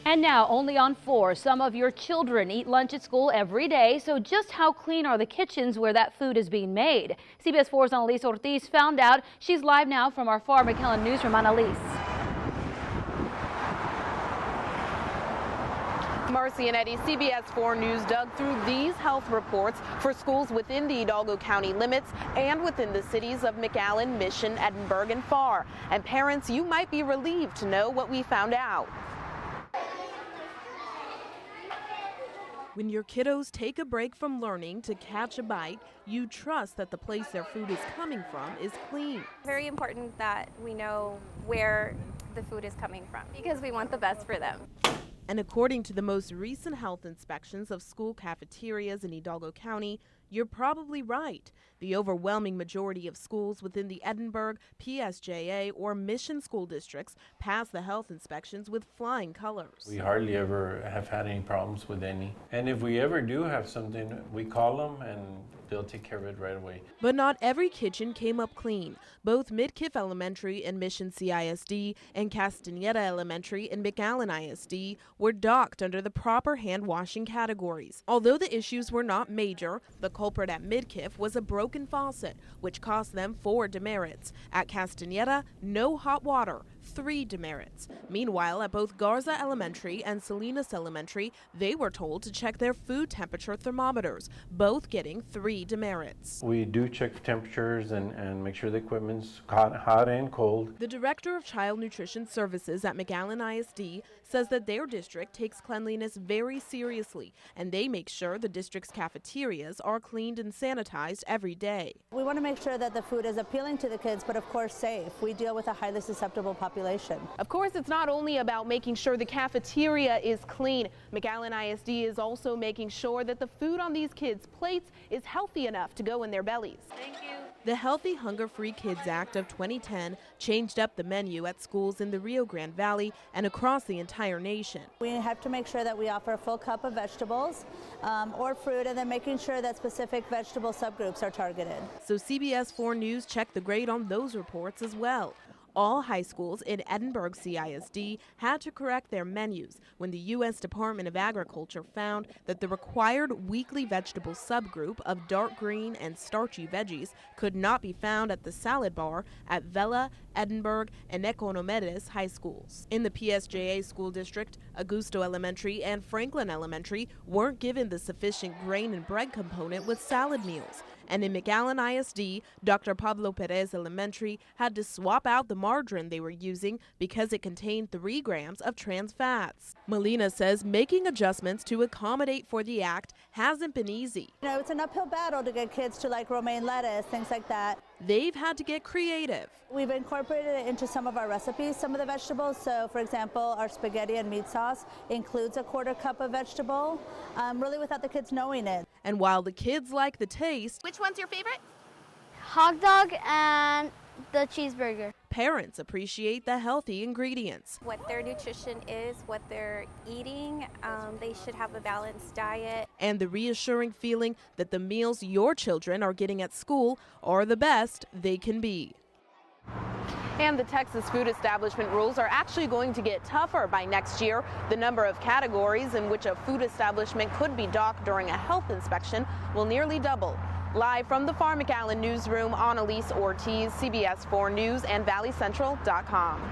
And now, only on 4, some of your children eat lunch at school every day. So just how clean are the kitchens where that food is being made? CBS 4's Annalise Ortiz found out. She's live now from our Far McAllen newsroom. Annalise. Marcy and Eddie, CBS 4 News dug through these health reports for schools within the Hidalgo County limits and within the cities of McAllen, Mission, Edinburg, and Far. And parents, you might be relieved to know what we found out. When your kiddos take a break from learning to catch a bite, you trust that the place their food is coming from is clean. Very important that we know where the food is coming from because we want the best for them. And according to the most recent health inspections of school cafeterias in Hidalgo County, you're probably right. The overwhelming majority of schools within the Edinburg, PSJA, or Mission school districts pass the health inspections with flying colors. We hardly ever have had any problems with any. And if we ever do have something, we call them and they'll take care of it right away. But not every kitchen came up clean. Both Midkiff Elementary and Mission CISD and Castaneda Elementary and McAllen ISD were docked under the proper hand washing categories. Although the issues were not major, the culprit at Midkiff was a broken faucet, which cost them 4 demerits. At Castaneda, no hot water, 3 demerits. Meanwhile, at both Garza Elementary and Salinas Elementary, they were told to check their food temperature thermometers, both getting 3 demerits. We do check temperatures and make sure the equipment's hot and cold. The Director of Child Nutrition Services at McAllen ISD says that their district takes cleanliness very seriously, and they make sure the district's cafeterias are cleaned and sanitized every day. We want to make sure that the food is appealing to the kids, but of course safe. We deal with a highly susceptible population. Of course, it's not only about making sure the cafeteria is clean. McAllen ISD is also making sure that the food on these kids' plates is healthy enough to go in their bellies. Thank you. The Healthy Hunger-Free Kids Act of 2010 changed up the menu at schools in the Rio Grande Valley and across the entire nation. We have to make sure that we offer a full cup of vegetables or fruit, and then making sure that specific vegetable subgroups are targeted. So CBS 4 News checked the grade on those reports as well. All high schools in Edinburg CISD had to correct their menus when the U.S. Department of Agriculture found that the required weekly vegetable subgroup of dark green and starchy veggies could not be found at the salad bar at Vela, Edinburg, and Economedes high schools. In the PSJA school district, Augusto Elementary and Franklin Elementary weren't given the sufficient grain and bread component with salad meals. And in McAllen ISD, Dr. Pablo Perez Elementary had to swap out the margarine they were using because it contained 3 grams of trans fats. Molina says making adjustments to accommodate for the act hasn't been easy. You know, it's an uphill battle to get kids to like romaine lettuce, things like that. They've had to get creative. We've incorporated it into some of our recipes, some of the vegetables. So, for example, our spaghetti and meat sauce includes a 1/4 cup of vegetable, really without the kids knowing it. And while the kids like the taste, Which one's your favorite? Hot dog and the cheeseburger. parents appreciate the healthy ingredients. What their nutrition is, what they're eating. They should have a balanced diet. And the reassuring feeling that the meals your children are getting at school are the best they can be. And the Texas food establishment rules are actually going to get tougher by next year. The number of categories in which a food establishment could be docked during a health inspection will nearly double. Live from the Far McAllen newsroom, Annalise Ortiz, CBS 4 News and ValleyCentral.com.